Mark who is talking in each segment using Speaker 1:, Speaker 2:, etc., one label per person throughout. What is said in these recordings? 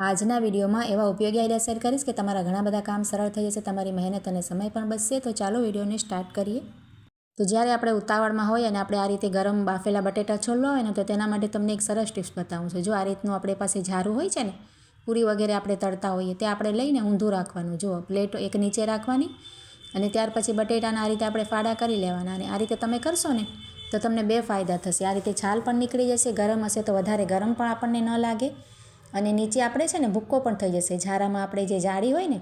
Speaker 1: આજના વિડીયોમાં એવા ઉપયોગી આઈડિયા શેર કરીશ કે તમારા ઘણા બધા કામ સરળ થઈ જશે, તમારી મહેનત અને સમય પણ બચશે. તો ચાલો વિડીયોને સ્ટાર્ટ કરીએ. તો જ્યારે આપણે ઉતાવળમાં હોય અને આપણે આ રીતે ગરમ બાફેલા બટેટા છોલવા હોય ને, તો તેના માટે તમને એક સરસ ટિપ્સ બતાવું છું. જો આ રીતનું આપણી પાસે ઝારું હોય છે ને, પૂરી વગેરે આપણે તળતા હોઈએ, તે આપણે લઈને ઊંધું રાખવાનું. જો પ્લેટ એક નીચે રાખવાની અને ત્યાર પછી બટેટાના આ રીતે આપણે ફાડા કરી લેવાના. અને આ રીતે તમે કરશો ને તો તમને બે ફાયદા થશે. આ રીતે છાલ પણ નીકળી જશે, ગરમ હશે તો વધારે ગરમ પણ આપણને ન લાગે, અને નીચે આપણે છે ને ભૂક્કો પણ થઈ જશે. ઝારામાં આપણે જે જાળી હોય ને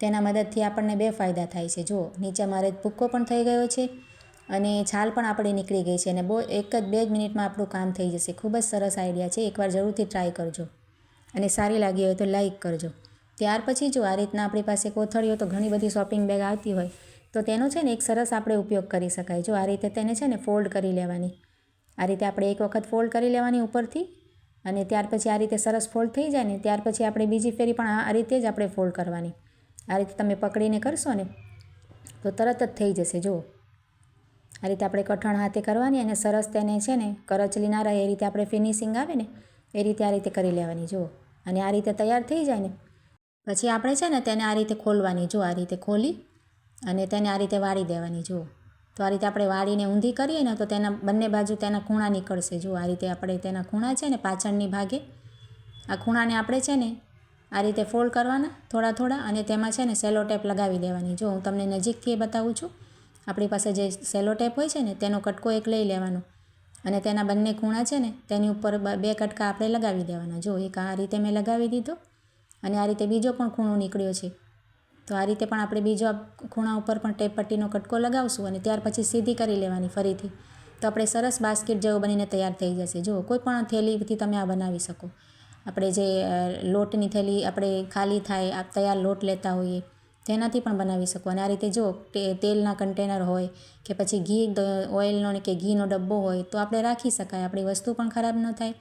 Speaker 1: તેના મદદથી આપણને બે ફાયદા થાય છે. જો નીચે મારે ભૂક્કો પણ થઈ ગયો છે અને છાલ પણ આપણી નીકળી ગઈ છે, અને એક જ 2 જ મિનિટમાં આપણું કામ થઈ જશે. ખૂબ જ સરસ આઈડિયા છે, એકવાર જરૂરથી ટ્રાય કરજો અને સારી લાગી હોય તો લાઈક કરજો. ત્યાર પછી જો આ રીતના આપણી પાસે કોથળીઓ તો ઘણી બધી શોપિંગ બેગ આવતી હોય, તો તેનો છે ને એક સરસ આપણે ઉપયોગ કરી શકાય. જો આ રીતે તેને છે ને ફોલ્ડ કરી લેવાની. આ રીતે આપણે એક વખત ફોલ્ડ કરી લેવાની ઉપરથી, અને ત્યાર પછી આ રીતે સરસ ફોલ્ડ થઈ જાય ને ત્યાર પછી આપણે બીજી ફેરી પણ આ રીતે જ આપણે ફોલ્ડ કરવાની. આ રીતે તમે પકડીને કરશો ને તો તરત જ થઈ જશે. જુઓ આ રીતે આપણે કઠણ હાથે કરવાની અને સરસ તેને છે ને કરચલી ના રહે એ રીતે આપણે ફિનિશિંગ આવે ને એ રીતે આ રીતે કરી લેવાની. જુઓ, અને આ રીતે તૈયાર થઈ જાય ને પછી આપણે છે ને તેને આ રીતે ખોલવાની. જો આ રીતે ખોલી અને તેને આ રીતે વાળી દેવાની. જુઓ તો આ રીતે આપણે વાળીને ઊંધી કરીએ ને તો તેના બંને બાજુ તેના ખૂણા નીકળશે. જો આ રીતે આપણે તેના ખૂણા છે ને પાછળની ભાગે આ ખૂણાને આપણે છે ને આ રીતે ફોલ્ડ કરવાના થોડા થોડા, અને તેમાં છે ને સેલો ટેપ લગાવી દેવાની. જો હું તમને નજીકથી બતાવું છું. આપણી પાસે જે સેલો ટેપ હોય છે ને તેનો કટકો એક લઈ લેવાનો અને તેના બંને ખૂણા છે ને તેની ઉપર 2 કટકા આપણે લગાવી દેવાના. જો એક આ રીતે મેં લગાવી દીધો, અને આ રીતે બીજો પણ ખૂણો નીકળ્યો છે, તો આ રીતે પણ આપણે બીજો ખૂણા ઉપર પણ ટેપ પટ્ટીનો કટકો લગાવશું અને ત્યાર પછી સીધી કરી લેવાની ફરીથી. તો આપણે સરસ બાસ્કેટ જેવું બનીને તૈયાર થઈ જશે. જુઓ કોઈ પણ થેલીથી તમે આ બનાવી શકો. આપણે જે લોટની થેલી આપણે ખાલી થાય તૈયાર લોટ લેતા હોઈએ તેનાથી પણ બનાવી શકો. અને આ રીતે જો તેલના કન્ટેનર હોય કે પછી ઘી ઓઇલનો કે ઘીનો ડબ્બો હોય તો આપણે રાખી શકાય. આપણી વસ્તુ પણ ખરાબ ન થાય,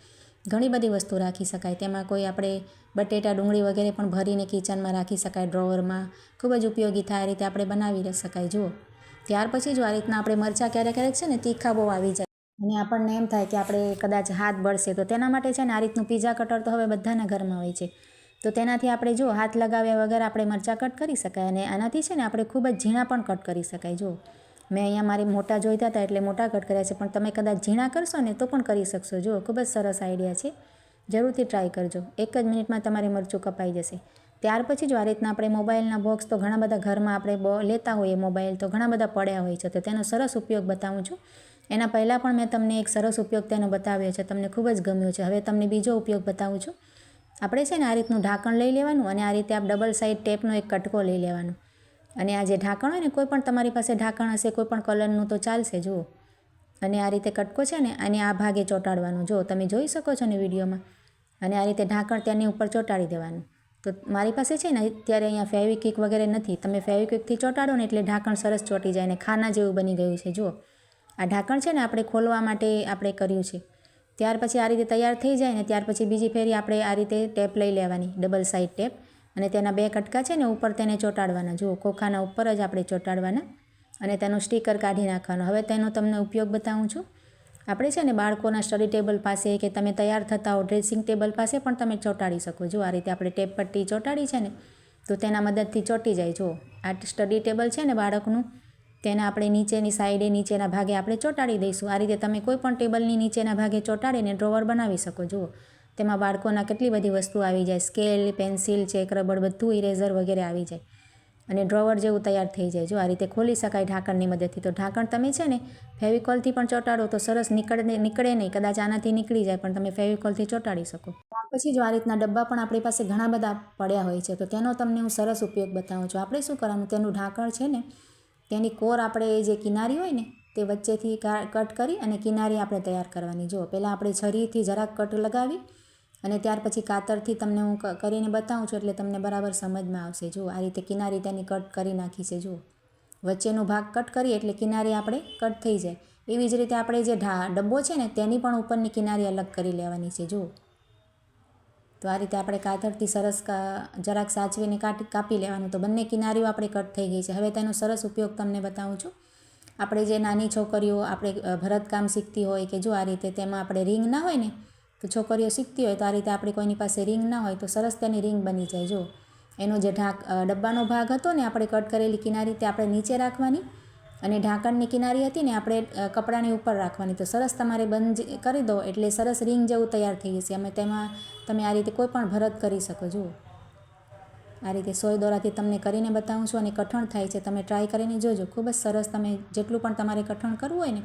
Speaker 1: ઘણી બધી વસ્તુ રાખી શકાય. તેમાં કોઈ આપણે બટેટા ડુંગળી વગેરે પણ ભરીને કિચનમાં રાખી શકાય, ડ્રોવરમાં. ખૂબ જ ઉપયોગી થાય, આ રીતે આપણે બનાવી શકાય. જુઓ ત્યાર પછી જો આ રીતના આપણે મરચાં ક્યારેક છે ને તીખા બહુ આવી જાય અને આપણને એમ થાય કે આપણે કદાચ હાથ બળશે, તો તેના માટે છે ને આ રીતનું પીઝા કટર તો હવે બધાના ઘરમાં હોય છે. તો તેનાથી આપણે જો હાથ લગાવ્યા વગર આપણે મરચાં કટ કરી શકાય, અને આનાથી છે ને આપણે ખૂબ જ ઝીણા પણ કટ કરી શકાય. જો મેં અહીંયા મારી મોટા જોઈતા હતા એટલે મોટા કટ કર્યા છે, પણ તમે કદાચ ઝીણા કરશો ને તો પણ કરી શકશો. જુઓ ખૂબ જ સરસ આઈડિયા છે, જરૂરથી ટ્રાય કરજો. 1 જ મિનિટમાં તમારી મરચું કપાઈ જશે. ત્યાર પછી જો આ રીતના આપણે મોબાઈલના બોક્સ તો ઘણા બધા ઘરમાં આપણે લેતા હોઈએ, મોબાઈલ તો ઘણા બધા પડ્યા હોય છે, તો તેનો સરસ ઉપયોગ બતાવું છું. એના પહેલાં પણ મેં તમને એક સરસ ઉપયોગ તેનો બતાવ્યો છે, તમને ખૂબ જ ગમ્યો છે. હવે તમને બીજો ઉપયોગ બતાવું છું. આપણે છે ને આ રીતનું ઢાંકણ લઈ લેવાનું અને આ રીતે ડબલ સાઇડ ટેપનો એક કટકો લઈ લેવાનો, અને આ જે ઢાંકણ હોય ને કોઈ પણ તમારી પાસે ઢાંકણ હશે કોઈ પણ કલરનું તો ચાલશે. જુઓ, અને આ રીતે કટકો છે ને અને આ ભાગે ચોંટાડવાનું. જો તમે જોઈ શકો છો ને વિડીયોમાં, અને આ રીતે ઢાંકણ તેની ઉપર ચોંટાડી દેવાનું. તો મારી પાસે છે ને અત્યારે અહીંયા ફેવિક્વિક વગેરે નથી, તમે ફેવિક્વિકથી ચોંટાડો ને એટલે ઢાંકણ સરસ ચોંટી જાય ને ખાના જેવું બની ગયું છે. જુઓ આ ઢાંકણ છે ને આપણે ખોલવા માટે આપણે કર્યું છે. ત્યાર પછી આ રીતે તૈયાર થઈ જાય ને ત્યાર પછી બીજી ફેરી આપણે આ રીતે ટેપ લઈ લેવાની, ડબલ સાઇડ ટેપ, અને તેના 2 કટકા છે ને ઉપર તેને ચોંટાડવાના. જુઓ ખોખાના ઉપર જ આપણે ચોંટાડવાના અને તેનું સ્ટીકર કાઢી નાખવાનું. હવે તેનો તમને ઉપયોગ બતાવું છું. આપણે છે ને બાળકોના સ્ટડી ટેબલ પાસે કે તમે તૈયાર થતા હો ડ્રેસિંગ ટેબલ પાસે પણ તમે ચોંટાડી શકો. જો આ રીતે આપણે ટેપ પટ્ટી ચોંટાડી છે ને તો તેના મદદથી ચોંટી જાય. જુઓ આ સ્ટડી ટેબલ છે ને બાળકનું, તેના આપણે નીચેની સાઈડે નીચેના ભાગે આપણે ચોંટાડી દઈશું. આ રીતે તમે કોઈ પણ ટેબલની નીચેના ભાગે ચોંટાડીને ડ્રોવર બનાવી શકો. જુઓ તેમાં બાળકોના કેટલી બધી વસ્તુ આવી જાય, સ્કેલ, પેન્સિલ, ચેક રબર, બધું ઇરેઝર વગેરે આવી જાય અને ડ્રોવર જેવું તૈયાર થઈ જાય. જો આ રીતે ખોલી શકાય ઢાંકણની મદદથી. તો ઢાંકણ તમે છે ને ફેવિકોલથી પણ ચોંટાડો તો સરસ નીકળે નહીં, કદાચ આનાથી નીકળી જાય, પણ તમે ફેવિકોલથી ચોંટાડી શકો. ત્યાર પછી જો આ રીતના ડબ્બા પણ આપણી પાસે ઘણા બધા પડ્યા હોય છે, તો તેનો તમને હું સરસ ઉપયોગ બતાવું છું. આપણે શું કરવાનું, તેનું ઢાંકણ છે ને તેની કોર આપણે જે કિનારી હોય ને તે વચ્ચેથી કટ કરી અને કિનારી આપણે તૈયાર કરવાની. જો પહેલાં આપણે છરીથી જરાક કટ લગાવી અને ત્યાર પછી કાતરથી તમને હું કરીને બતાવું છું એટલે તમને બરાબર સમજમાં આવશે. જુઓ આ રીતે કિનારી તેની કટ કરી નાખી છે. જુઓ વચ્ચેનો ભાગ કટ કરીએ એટલે કિનારી આપણે કટ થઈ જાય. એવી જ રીતે આપણે જે ડબ્બો છે ને તેની પણ ઉપરની કિનારી અલગ કરી લેવાની છે. જુઓ તો આ રીતે આપણે કાતરથી સરસ જરાક સાચવીને કાપી લેવાનું. તો બંને કિનારીઓ આપણે કટ થઈ ગઈ છે. હવે તેનો સરસ ઉપયોગ તમને બતાવું છું. આપણે જે નાની છોકરીઓ આપણે ભરતકામ શીખતી હોય કે જો આ રીતે તેમાં આપણે રિંગ ના હોય ને તો છોકરીઓ શીખતી હોય તો આ રીતે આપણી કોઈની પાસે રિંગ ના હોય તો સરસ તેની રિંગ બની જાય. જો એનો જે ડબ્બાનો ભાગ હતો ને આપણે કટ કરેલી કિનારી તે આપણે નીચે રાખવાની અને ઢાંકણની કિનારી હતી ને આપણે કપડાની ઉપર રાખવાની. તો સરસ તમારે બંધ કરી દો એટલે સરસ રિંગ જેવું તૈયાર થઈ જશે. અમે તેમાં તમે આ રીતે કોઈ પણ ભરત કરી શકો. જુઓ આ રીતે સોય દોરાથી તમને કરીને બતાવું છું અને કઠણ થાય છે. તમે ટ્રાય કરીને જોજો. ખૂબ જ સરસ. તમે જેટલું પણ તમારે કઠણ કરવું હોય ને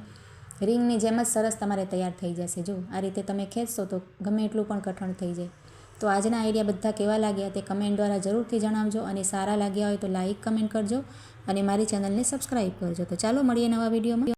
Speaker 1: રિંગની જેમ જ સરસ તમારે તૈયાર થઈ જશે. જો આ રીતે તમે ખેંચશો તો ગમે એટલું પણ કઠણ થઈ જાય. તો આજના આઈડિયા બધા કેવા લાગ્યા તે કમેન્ટ દ્વારા જરૂરથી જણાવજો અને સારા લાગ્યા હોય તો લાઈક કમેન્ટ કરજો અને મારી ચેનલને સબસ્ક્રાઈબ કરજો. તો ચાલો મળીએ નવા વિડીયોમાં.